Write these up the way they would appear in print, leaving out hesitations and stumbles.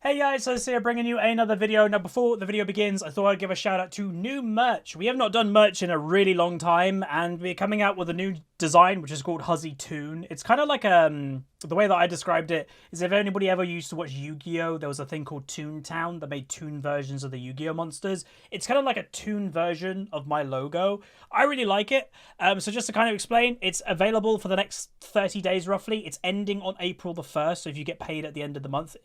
Hey guys, so here bringing you another video. Now before the video begins, I thought I'd give a shout out to new merch. We have not done merch in a really long time, and we're coming out with a new design which is called Huzzy Toon. It's kind of like the way that I described it is if anybody ever used to watch Yu-Gi-Oh, there was a thing called Toontown that made toon versions of the Yu-Gi-Oh monsters. It's kind of like a toon version of my logo. I really like it. So just to kind of explain, it's available for the next 30 days roughly. It's ending on April the 1st, so if you get paid at the end of the month,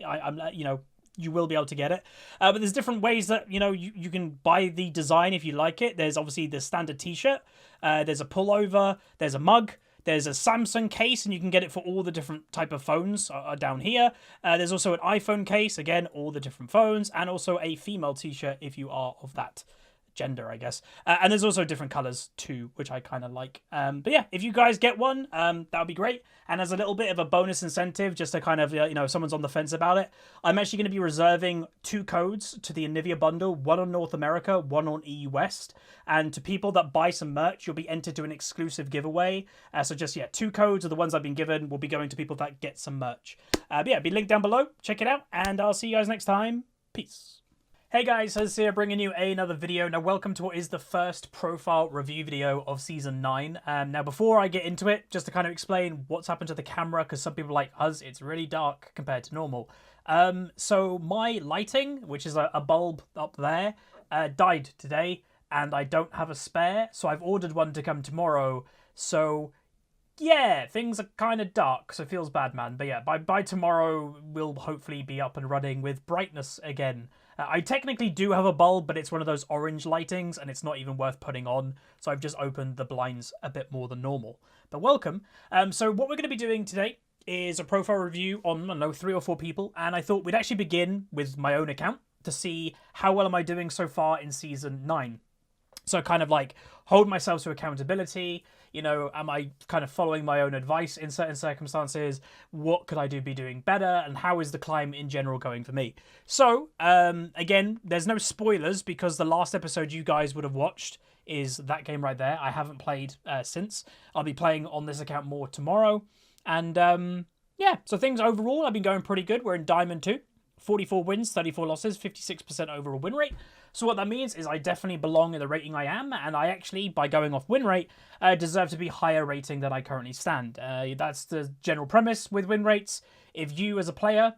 you will be able to get it. But there's different ways that, you can buy the design if you like it. There's obviously the standard t-shirt. There's a pullover. There's a mug. There's a Samsung case, and you can get it for all the different type of phones down here. There's also an iPhone case, again, all the different phones, and also a female t-shirt if you are of that gender, I guess. And there's also different colors too, which I kind of like. But yeah, if you guys get one, that would be great. And as a little bit of a bonus incentive, just to kind of, if someone's on the fence about it, I'm actually going to be reserving 2 codes to the Anivia bundle, one on North America, one on EU West. And to people that buy some merch, you'll be entered to an exclusive giveaway. So just, 2 codes are the ones I've been given. Will be going to people that get some merch. But yeah, it'll be linked down below. Check it out. And I'll see you guys next time. Peace. Hey guys, Huzzy here bringing you another video. Now welcome to what is the first profile review video of Season 9. Now before I get into it, just to kind of explain what's happened to the camera, because some people are like, Huzz, it's really dark compared to normal. So my lighting, which is a bulb up there, died today, and I don't have a spare, so I've ordered one to come tomorrow. So yeah, things are kind of dark, so it feels bad, man. But yeah, by tomorrow, we'll hopefully be up and running with brightness again. I technically do have a bulb, but it's one of those orange lightings, and it's not even worth putting on, so I've just opened the blinds a bit more than normal. But welcome. So what we're going to be doing today is a profile review on, I don't know, 3 or 4 people, and I thought we'd actually begin with my own account to see how well am I doing so far in Season 9. So kind of like hold myself to accountability, am I kind of following my own advice in certain circumstances? What could I be doing better? And how is the climb in general going for me? So, again, there's no spoilers because the last episode you guys would have watched is that game right there. I haven't played since. I'll be playing on this account more tomorrow. And, yeah, so things overall have been going pretty good. We're in Diamond 2. 44 wins, 34 losses, 56% overall win rate. So what that means is I definitely belong in the rating I am, and I actually, by going off win rate, deserve to be higher rating than I currently stand. That's the general premise with win rates. If you, as a player,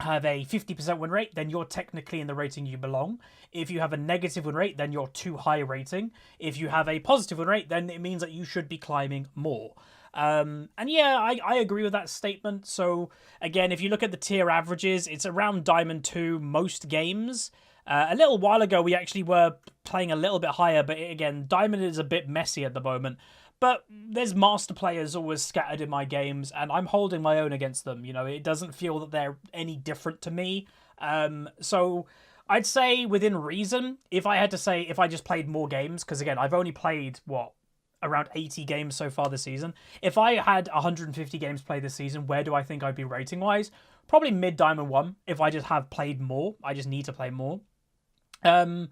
have a 50% win rate, then you're technically in the rating you belong. If you have a negative win rate, then you're too high rating. If you have a positive win rate, then it means that you should be climbing more. And yeah, I agree with that statement. So again, if you look at the tier averages, it's around Diamond 2 most games. A little while ago, we actually were playing a little bit higher, but again, Diamond is a bit messy at the moment. But there's master players always scattered in my games, and I'm holding my own against them. It doesn't feel that they're any different to me. So I'd say within reason, if I had to say if I just played more games, because again, I've only played, around 80 games so far this season. If I had 150 games played this season, where do I think I'd be rating-wise? Probably mid-Diamond 1 if I just have played more. I just need to play more. And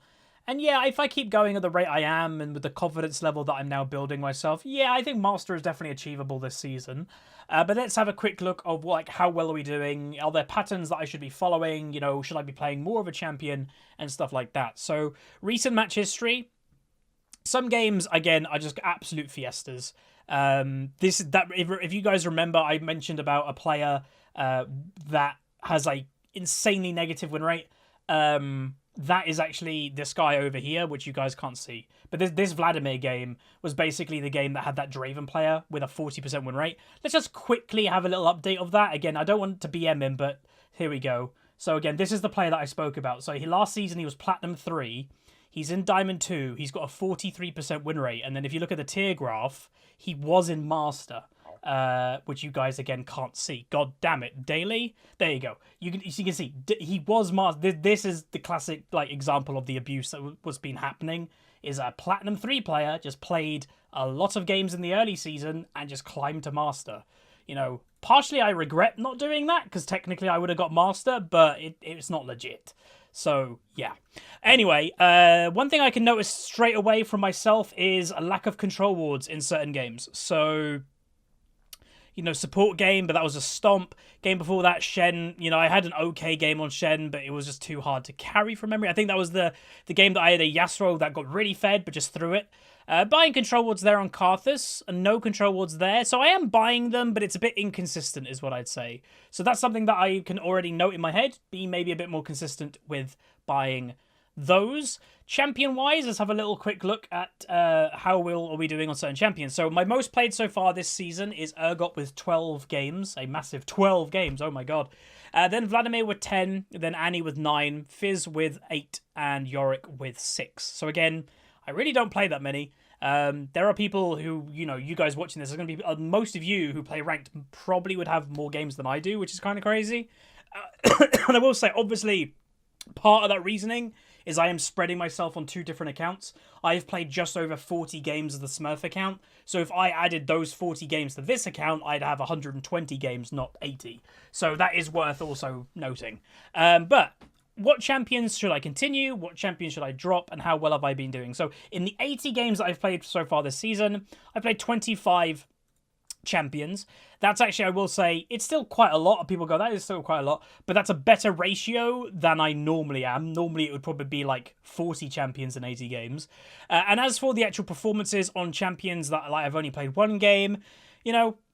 yeah, if I keep going at the rate I am and with the confidence level that I'm now building myself, yeah, I think Master is definitely achievable this season. But let's have a quick look of how well are we doing? Are there patterns that I should be following? Should I be playing more of a champion and stuff like that? So recent match history. Some games, again, are just absolute fiestas. If you guys remember, I mentioned about a player that has a insanely negative win rate. That is actually this guy over here, which you guys can't see. But this Vladimir game was basically the game that had that Draven player with a 40% win rate. Let's just quickly have a little update of that. Again, I don't want to BM him, but here we go. So again, this is the player that I spoke about. So last season, he was Platinum 3. He's in Diamond 2. He's got a 43% win rate. And then if you look at the tier graph, he was in Master, which you guys, again, can't see. God damn it. Daily? There you go. You can see, he was Master. This is the classic example of the abuse that was been happening, is a Platinum 3 player just played a lot of games in the early season and just climbed to Master. Partially I regret not doing that, because technically I would have got Master, but it's not legit. So, yeah. Anyway, one thing I can notice straight away from myself is a lack of control wards in certain games. So, support game, but that was a stomp. Game before that, Shen, I had an okay game on Shen, but it was just too hard to carry from memory. I think that was the game that I had a Yasuo that got really fed, but just threw it. Buying control wards there on Karthus, and no control wards there. So I am buying them, but it's a bit inconsistent is what I'd say. So that's something that I can already note in my head, be maybe a bit more consistent with buying those. Champion-wise, let's have a little quick look at how well are we doing on certain champions. So my most played so far this season is Urgot with 12 games, a massive 12 games, oh my god. Then Vladimir with 10, then Annie with 9, Fizz with 8, and Yorick with 6. So again, I really don't play that many. There are people who, you guys watching this, there's going to be most of you who play ranked probably would have more games than I do, which is kind of crazy. And I will say, obviously, part of that reasoning is I am spreading myself on 2 different accounts. I've played just over 40 games of the Smurf account. So if I added those 40 games to this account, I'd have 120 games, not 80. So that is worth also noting. But what champions should I continue? What champions should I drop? And how well have I been doing? So in the 80 games that I've played so far this season, I've played 25 champions. That's actually, I will say, it's still quite a lot. Of people go, that is still quite a lot, but that's a better ratio than I normally am. Normally it would probably be like 40 champions in 80 games. And as for the actual performances on champions that I've only played 1 game,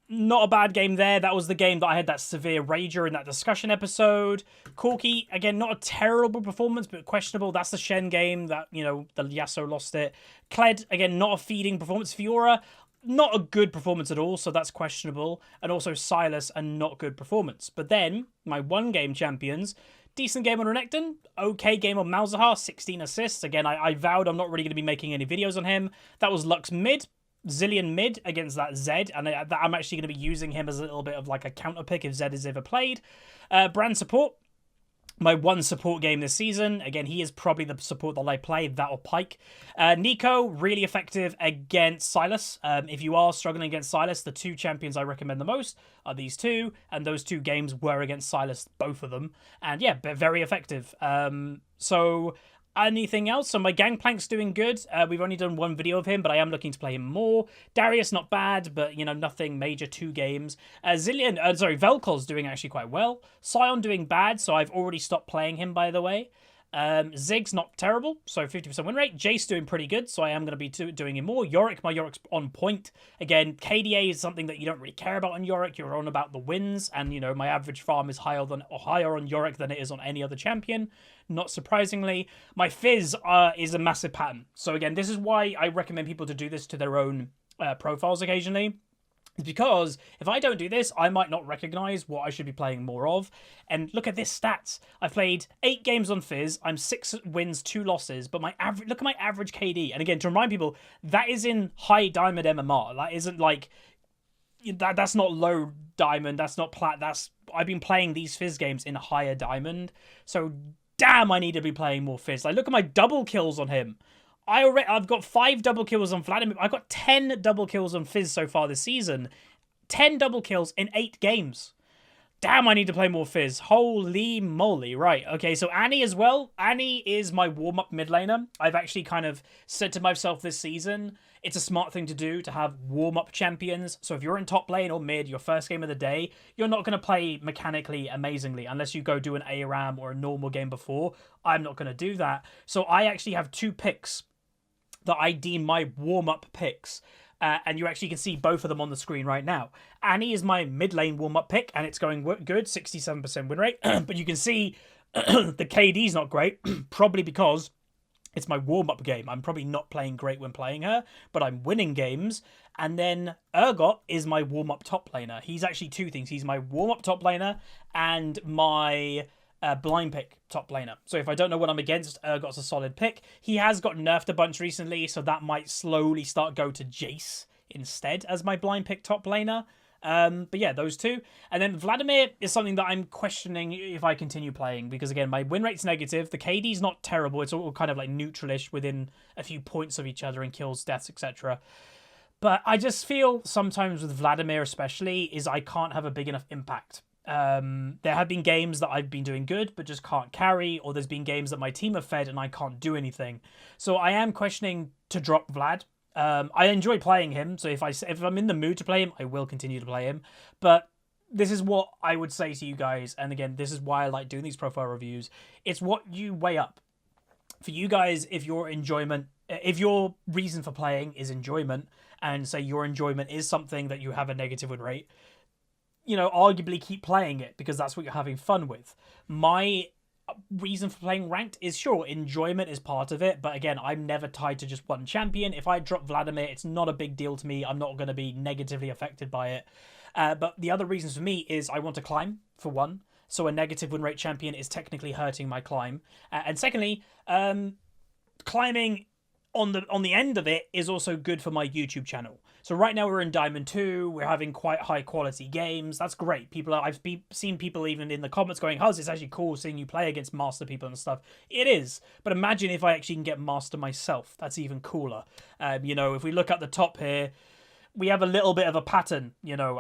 not a bad game there. That was the game that I had that severe rager in that discussion episode. Corki, again, not a terrible performance, but questionable. That's the Shen game that, the Yasuo lost it. Kled, again, not a feeding performance. Fiora, not a good performance at all, so that's questionable. And also Silas, a not good performance. But then, my 1-game champions, decent game on Renekton, okay game on Malzahar, 16 assists. Again, I vowed I'm not really going to be making any videos on him. That was Lux mid, Zillion mid against that Zed, and I'm actually going to be using him as a little bit of like a counter pick if Zed is ever played. Brand support, my 1 support game this season. Again, he is probably the support that I play, that or Pyke. Nico, really effective against Silas. If you are struggling against Silas, the 2 champions I recommend the most are these 2, and those 2 games were against Silas, both of them. And yeah, very effective. So anything else? So my Gangplank's doing good. We've only done 1 video of him, but I am looking to play him more. Darius, not bad, but, nothing major, 2 games. Vel'Koz doing actually quite well. Sion doing bad, so I've already stopped playing him, by the way. Ziggs not terrible, so 50% win rate. Jace doing pretty good, so I am going to be doing him more. Yorick, my Yorick's on point. Again, KDA is something that you don't really care about on Yorick. You're on about the wins, and my average farm is higher on Yorick than it is on any other champion. Not surprisingly, my Fizz is a massive pattern. So again, this is why I recommend people to do this to their own profiles occasionally. Because if I don't do this, I might not recognize what I should be playing more of. And look at this stats. I've played 8 games on Fizz. I'm 6 wins, 2 losses. But look at my average KD. And again, to remind people, that is in high diamond MMR. That isn't like that's not low diamond. That's not plat. I've been playing these Fizz games in higher diamond. So damn, I need to be playing more Fizz. Like, look at my double kills on him. I've got 5 double kills on Vladimir. I've got 10 double kills on Fizz so far this season. 10 double kills in 8 games. Damn, I need to play more Fizz. Holy moly. Right, okay, so Annie as well. Annie is my warm-up mid laner. I've actually kind of said to myself this season, it's a smart thing to do to have warm-up champions. So if you're in top lane or mid, your first game of the day, you're not going to play mechanically amazingly unless you go do an ARAM or a normal game before. I'm not going to do that. So I actually have 2 picks that I deem my warm-up picks. And you actually can see both of them on the screen right now. Annie is my mid lane warm-up pick, and it's going good, 67% win rate. But you can see the KD's not great, probably because it's my warm-up game. I'm probably not playing great when playing her, but I'm winning games. And then Urgot is my warm-up top laner. He's actually 2 things. He's my warm-up top laner and my blind pick top laner. So if I don't know what I'm against, Urgot's a solid pick. He has got nerfed a bunch recently, so that might slowly start go to Jace instead as my blind pick top laner. But yeah, those 2. And then Vladimir is something that I'm questioning if I continue playing, because again, my win rate's negative. The KD's not terrible. It's all kind of like neutralish within a few points of each other in kills, deaths, etc. But I just feel sometimes with Vladimir especially is I can't have a big enough impact. There have been games that I've been doing good but just can't carry, or there's been games that my team have fed and I can't do anything. So I am questioning to drop Vlad. I enjoy playing him, so if I'm in the mood to play him, I will continue to play him. But this is what I would say to you guys, and again, this is why I like doing these profile reviews. It's what you weigh up. For you guys, if your reason for playing is enjoyment, and say your enjoyment is something that you have a negative win rate, arguably keep playing it because that's what you're having fun with. My reason for playing ranked is, sure, enjoyment is part of it, but again, I'm never tied to just one champion. If I drop Vladimir, it's not a big deal to me. I'm not going to be negatively affected by it. But the other reasons for me is I want to climb, for one. So a negative win rate champion is technically hurting my climb. And secondly, climbing on the end of it is also good for my YouTube channel. So right now we're in Diamond 2, we're having quite high quality games. That's great. I've seen people even in the comments going, Huzz, it's actually cool seeing you play against master people and stuff. It is. But imagine if I actually can get master myself. That's even cooler. If we look at the top here, we have a little bit of a pattern,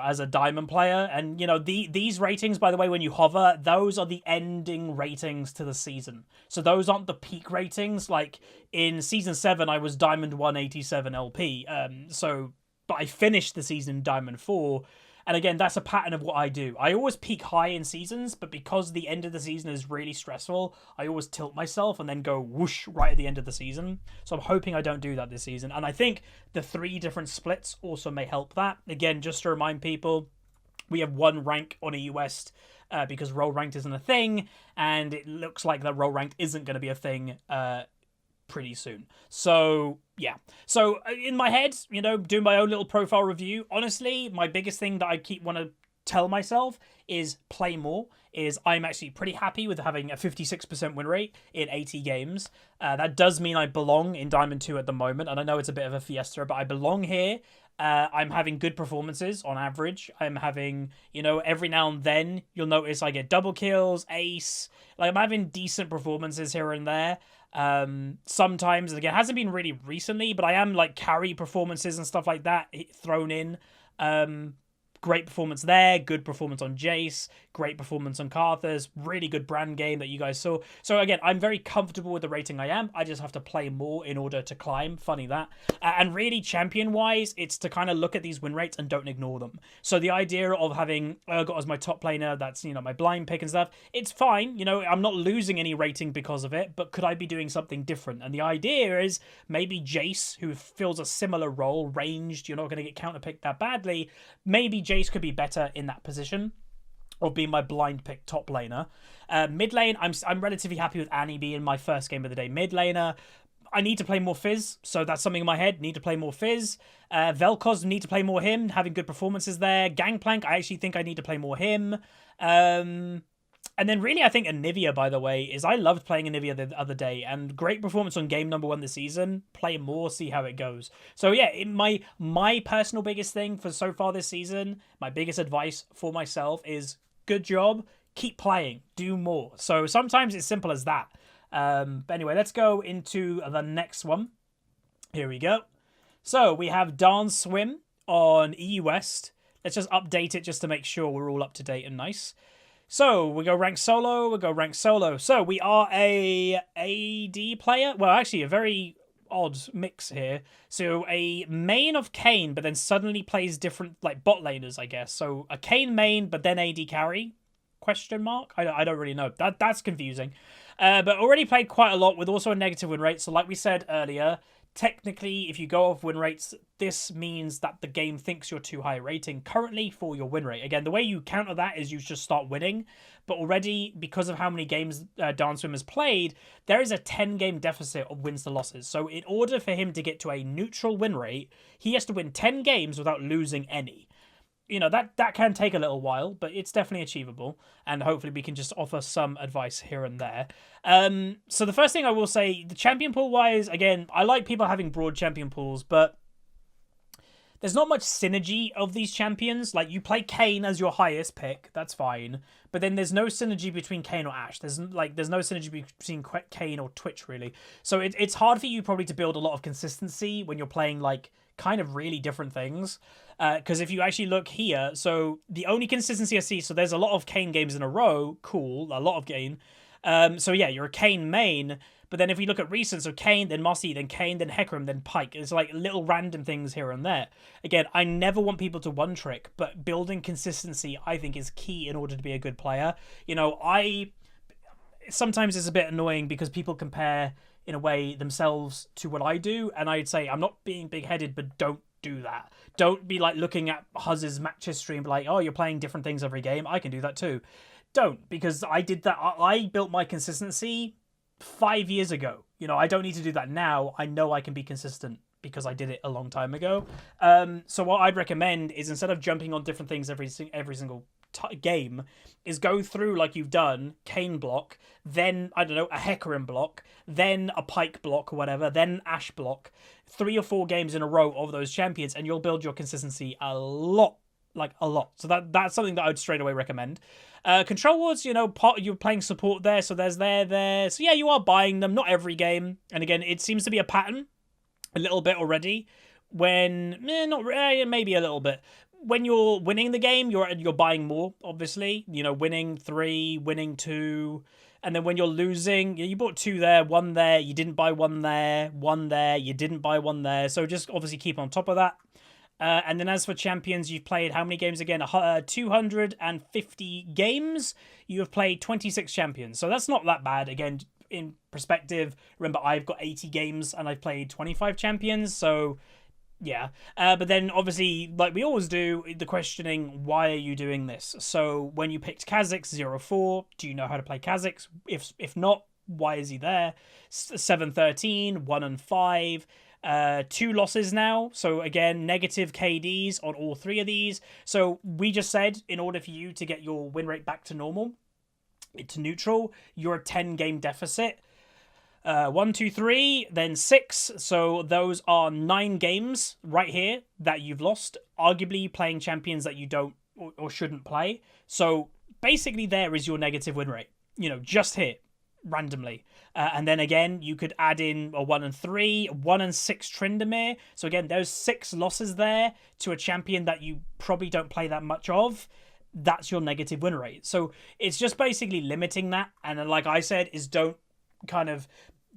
as a diamond player. And, these ratings, by the way, when you hover, those are the ending ratings to the season. So those aren't the peak ratings. Like in season 7, I was diamond 187 LP. But I finished the season diamond 4. And again, that's a pattern of what I do. I always peak high in seasons, but because the end of the season is really stressful, I always tilt myself and then go whoosh right at the end of the season. So I'm hoping I don't do that this season. And I think the 3 different splits also may help that. Again, just to remind people, we have 1 rank on EU West because role ranked isn't a thing. And it looks like that role ranked isn't going to be a thing pretty soon. So yeah, so in my head, doing my own little profile review, honestly, my biggest thing that I want to tell myself is play more. I'm actually pretty happy with having a 56% win rate in 80 games. That does mean I belong in Diamond 2 at the moment, and I know it's a bit of a fiesta, but I belong here. I'm having good performances on average. I'm having, every now and then you'll notice I get double kills, ace. Like, I'm having decent performances here and there. Sometimes, and again, it hasn't been really recently, but I am like carry performances and stuff like that thrown in. Great performance there, good performance on Jace, great performance on Carthus, really good brand game that you guys saw. So again, I'm very comfortable with the rating I am. I just have to play more in order to climb. Funny that. And really, champion-wise, it's to kind of look at these win rates and don't ignore them. So the idea of having Urgot as my top laner, that's, my blind pick and stuff, it's fine. I'm not losing any rating because of it, but could I be doing something different? And the idea is maybe Jace, who fills a similar role, ranged, you're not going to get counterpicked that badly, maybe Jace could be better in that position of being my blind pick top laner. Mid lane, I'm relatively happy with Annie being my first game of the day mid laner. I need to play more Fizz, so that's something in my head. Need to play more Fizz. Vel'Koz, need to play more him, having good performances there. Gangplank, I actually think I need to play more him. And then really, I think Anivia, by the way, I loved playing Anivia the other day, and great performance on game number 1 this season. Play more, see how it goes. So yeah, my personal biggest thing for so far this season, my biggest advice for myself is good job, keep playing, do more. So sometimes it's simple as that. But anyway, let's go into the next one. Here we go. So we have Dance Swim on EU West. Let's just update it just to make sure we're all up to date and nice. So we go rank solo. So we are a AD player. Well, actually, a very odd mix here. So a main of Kayn, but then suddenly plays different like bot laners, I guess. So a Kayn main, but then AD carry? Question mark? I don't really know. That's confusing. But already played quite a lot with also a negative win rate. So like we said earlier, technically, if you go off win rates, this means that the game thinks you're too high rating currently for your win rate. Again, the way you counter that is you just start winning. But already, because of how many games Dance Swim has played, there is a 10-game deficit of wins to losses. So in order for him to get to a neutral win rate, he has to win 10 games without losing any. That can take a little while, but it's definitely achievable. And hopefully we can just offer some advice here and there. So the first thing I will say, the champion pool-wise, again, I like people having broad champion pools, but there's not much synergy of these champions. Like, you play Kayn as your highest pick, that's fine. But then there's no synergy between Kayn or Ashe. There's no synergy between Kayn or Twitch, really. So it's hard for you probably to build a lot of consistency when you're playing, like, kind of really different things. Because if you actually look here, so the only consistency I see, so there's a lot of Kayn games in a row. Cool, a lot of Kayn. So yeah, you're a Kayn main, But then if we look at recent, so Kane, then Mossy, then Kane, then Hecarim, then Pike. It's like little random things here and there. Again, I never want people to one trick, but building consistency, I think, is key in order to be a good player. You know, sometimes it's a bit annoying because people compare, in a way, themselves to what I do. And I'd say, I'm not being big-headed, but don't do that. Don't be like looking at Huz's match history and be like, oh, you're playing different things every game. I can do that too. Don't, because I did that. I built my consistency 5 years ago. You know, I don't need to do that now. I know I can be consistent because I did it a long time ago. So what I'd recommend is, instead of jumping on different things every single game, is go through like you've done, Kane block, then, I don't know, a Hecarim block, then a Pike block or whatever, then Ashe block, 3 or 4 games in a row of those champions, and you'll build your consistency a lot. Like a lot. So that's something that I would straight away recommend. Control wards, you know, you're playing support there, so there's there. So yeah, you are buying them, not every game. And again, it seems to be a pattern a little bit already. When maybe a little bit. When you're winning the game, you're buying more, obviously. You know, winning 3, winning 2. And then when you're losing, you bought 2 there, 1 there, you didn't buy 1 there, 1 there, you didn't buy 1 there. So just obviously keep on top of that. And then as for champions, you've played how many games again? 250 games. You have played 26 champions. So that's not that bad. Again, in perspective, remember, I've got 80 games and I've played 25 champions. So yeah. But then obviously, like we always do, the questioning, why are you doing this? So when you picked Kha'Zix 0-4, do you know how to play Kha'Zix? If not, why is he there? 7-13, 1-5. 2 losses now, so again, negative KDs on all 3 of these. So we just said, in order for you to get your win rate back to normal, to neutral, you're a 10-game deficit. 1, 2, 3, then 6. So those are 9 games right here that you've lost, arguably playing champions that you don't or shouldn't play. So basically there is your negative win rate, you know, just here. Randomly. And then again, you could add in a 1-3, 1-6 Tryndamere. So again, those 6 losses there to a champion that you probably don't play that much of. That's your negative win rate. So it's just basically limiting that. And like I said, is don't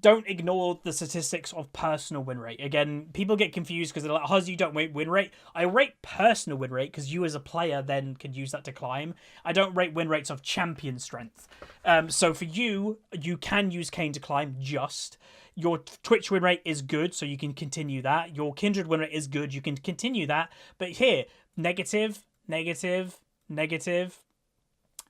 ignore the statistics of personal win rate. Again, people get confused because they're like, Huz, you don't rate win rate. I rate personal win rate because you as a player then can use that to climb. I don't rate win rates of champion strength. So for you can use Kane to climb just. Your Twitch win rate is good, so you can continue that. Your Kindred win rate is good, you can continue that. But here, negative,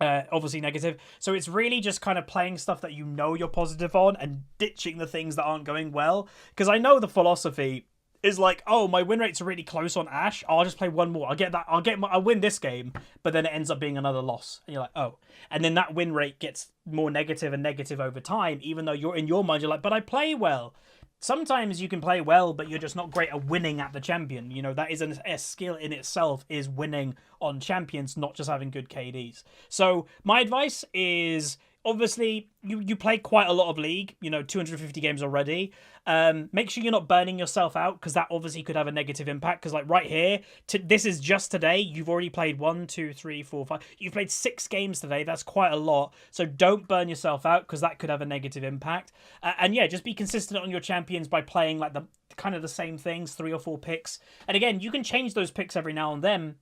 obviously negative. So it's really just kind of playing stuff that you know you're positive on and ditching the things that aren't going well. Because I know the philosophy is like, oh, my win rates are really close on Ashe. I'll just play 1 more. I'll win this game, but then it ends up being another loss. And you're like, oh. And then that win rate gets more negative and negative over time, even though you're in your mind, you're like, but I play well. Sometimes you can play well, but you're just not great at winning at the champion. You know, that is a skill in itself, is winning on champions, not just having good KDs. So my advice is, obviously, you play quite a lot of League, you know, 250 games already. Make sure you're not burning yourself out, because that obviously could have a negative impact. Because like right here, this is just today. You've already played 1, 2, 3, 4, 5. You've played 6 games today. That's quite a lot. So don't burn yourself out, because that could have a negative impact. And yeah, just be consistent on your champions by playing like the kind of the same things, 3 or 4 picks. And again, you can change those picks every now and then.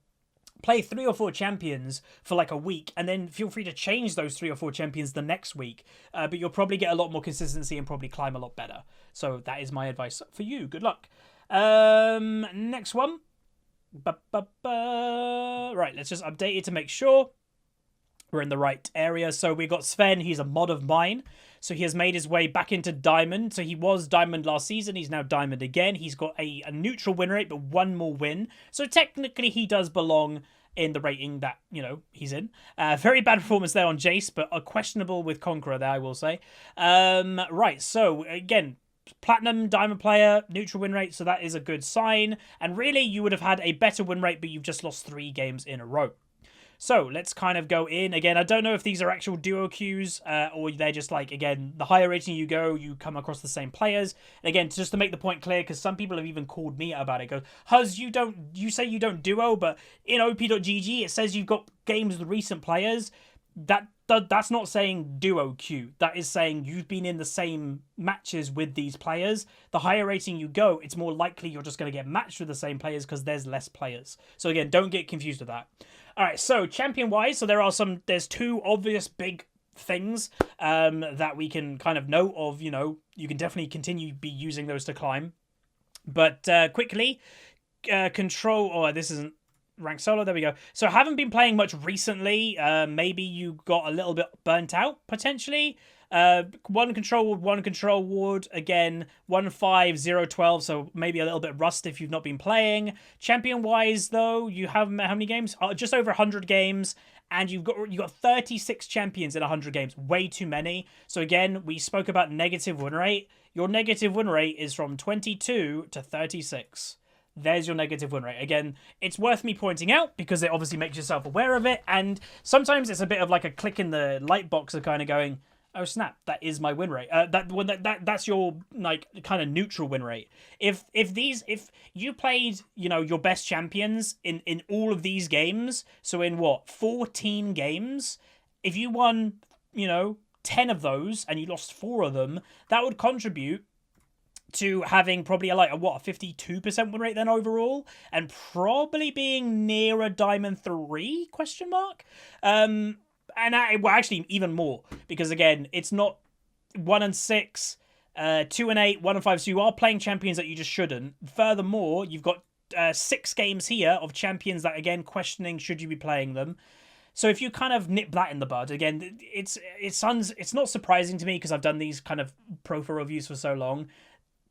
Play 3 or 4 champions for like a week, and then feel free to change those 3 or 4 champions the next week. But you'll probably get a lot more consistency and probably climb a lot better. So that is my advice for you. Good luck. Next one. Right, let's just update it to make sure we're in the right area. So we got Sven. He's a mod of mine. So he has made his way back into Diamond. So he was Diamond last season. He's now Diamond again. He's got a neutral win rate, but 1 more win. So technically he does belong in the rating that, you know, he's in. Very bad performance there on Jace, but a questionable with Conqueror there, I will say. Right, so again, Platinum, Diamond player, neutral win rate. So that is a good sign. And really, you would have had a better win rate, but you've just lost 3 games in a row. So let's kind of go in. Again, I don't know if these are actual duo queues or they're just like, again, the higher rating you go, you come across the same players. And again, just to make the point clear, because some people have even called me about it, goes, Huz, you say you don't duo, but in op.gg, it says you've got games with recent players. That that's not saying duo queue. That is saying you've been in the same matches with these players. The higher rating you go, it's more likely you're just going to get matched with the same players because there's less players. So again, don't get confused with that. All right, so champion-wise, so there's two obvious big things that we can kind of note of. You know, you can definitely continue be using those to climb. But quickly, control... Oh, this isn't rank solo. There we go. So I haven't been playing much recently. Maybe you got a little bit burnt out, potentially. One control ward. Again, 1-5-0-12. So maybe a little bit rust if you've not been playing. Champion-wise, though, you have how many games? Just over 100 games. And you got 36 champions in 100 games. Way too many. So again, we spoke about negative win rate. Your negative win rate is from 22 to 36. There's your negative win rate. Again, it's worth me pointing out because it obviously makes yourself aware of it. And sometimes it's a bit of like a click in the light box of kind of going, oh snap, that is my win rate. That's your like kind of neutral win rate. If you played, you know, your best champions in all of these games, so in what, 14 games, if you won, you know, 10 of those and you lost 4 of them, that would contribute to having probably a 52% win rate then overall, and probably being near a Diamond 3 question mark. Well, actually even more, because again, it's not 1-6, 2-8, 1-5, so you are playing champions that you just shouldn't. Furthermore, you've got 6 games here of champions that, again, questioning should you be playing them. So if you kind of nip that in the bud, again, it's not surprising to me because I've done these kind of profile reviews for so long.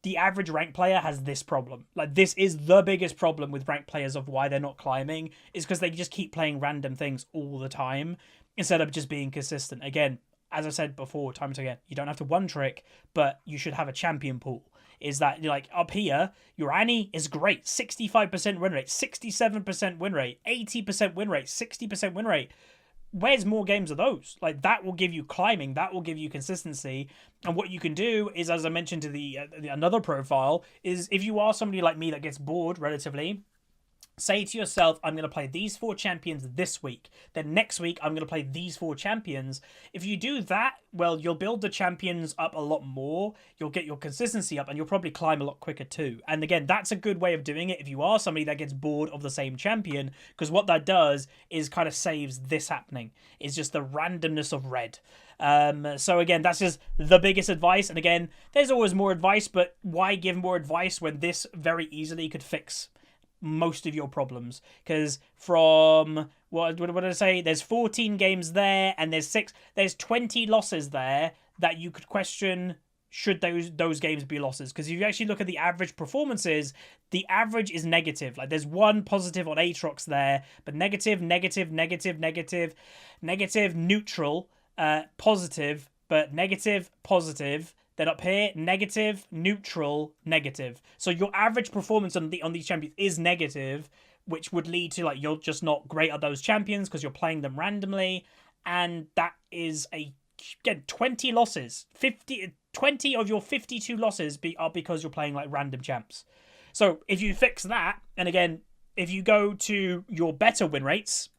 The average rank player has this problem. Like, this is the biggest problem with rank players of why they're not climbing, is because they just keep playing random things all the time instead of just being consistent. Again, as I said before, time and time again, you don't have to one trick, but you should have a champion pool. Is that, like, up here, your Annie is great. 65% win rate, 67% win rate, 80% win rate, 60% win rate. Where's more games of those? Like, that will give you climbing, that will give you consistency. And what you can do is, as I mentioned to the another profile, is if you are somebody like me that gets bored relatively, say to yourself, I'm going to play these 4 champions this week. Then next week, I'm going to play these 4 champions. If you do that, well, you'll build the champions up a lot more. You'll get your consistency up, and you'll probably climb a lot quicker too. And again, that's a good way of doing it if you are somebody that gets bored of the same champion, because what that does is kind of saves this happening. It's just the randomness of red. So again, that's just the biggest advice. And again, there's always more advice, but why give more advice when this very easily could fix most of your problems? Because from what did I say, there's 14 games there, and there's 20 losses there that you could question, should those games be losses? Because if you actually look at the average performances, the average is negative. Like, there's 1 positive on Aatrox there, but negative, neutral, positive, but negative, positive. Then up here, negative, neutral, negative. So your average performance on these champions is negative, which would lead to, like, you're just not great at those champions because you're playing them randomly. And that is, again, 20 losses. 20 of your 52 losses are because you're playing, like, random champs. So if you fix that, and again, if you go to your better win rates,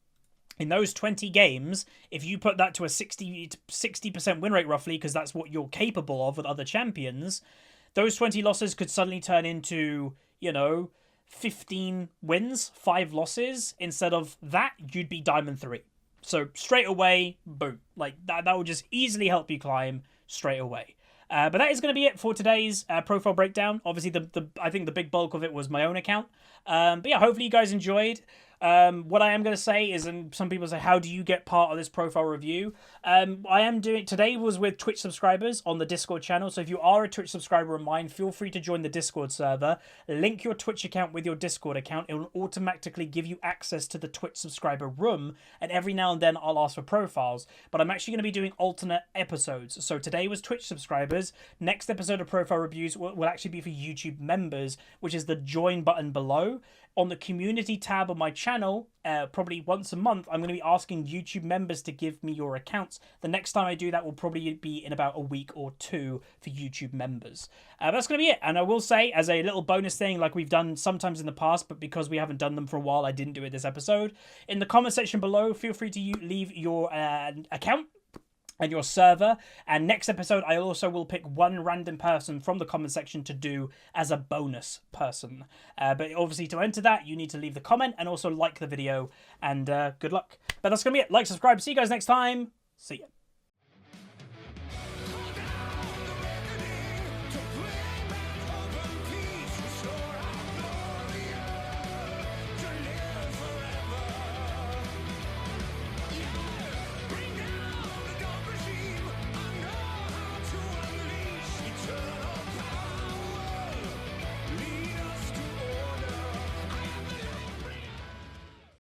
in those 20 games, if you put that to a 60% win rate roughly, because that's what you're capable of with other champions, those 20 losses could suddenly turn into, you know, 15 wins, 5 losses. Instead of that, you'd be Diamond 3. So straight away, boom. Like, that would just easily help you climb straight away. But that is going to be it for today's profile breakdown. Obviously, I think the big bulk of it was my own account. But yeah, hopefully you guys enjoyed. What I am going to say is, and some people say, how do you get part of this profile review? Today was with Twitch subscribers on the Discord channel. So if you are a Twitch subscriber of mine, feel free to join the Discord server. Link your Twitch account with your Discord account. It will automatically give you access to the Twitch subscriber room. And every now and then I'll ask for profiles. But I'm actually going to be doing alternate episodes. So today was Twitch subscribers. Next episode of profile reviews will actually be for YouTube members, which is the join button below. On the community tab of my channel, probably once a month, I'm going to be asking YouTube members to give me your accounts. The next time I do that will probably be in about a week or 2 for YouTube members. That's going to be it. And I will say, as a little bonus thing, like we've done sometimes in the past, but because we haven't done them for a while, I didn't do it this episode. In the comment section below, feel free to leave your account and your server. And next episode, I also will pick one random person from the comment section to do as a bonus person. But obviously, to enter that, you need to leave the comment and also like the video. And good luck. But that's going to be it. Like, subscribe. See you guys next time. See ya.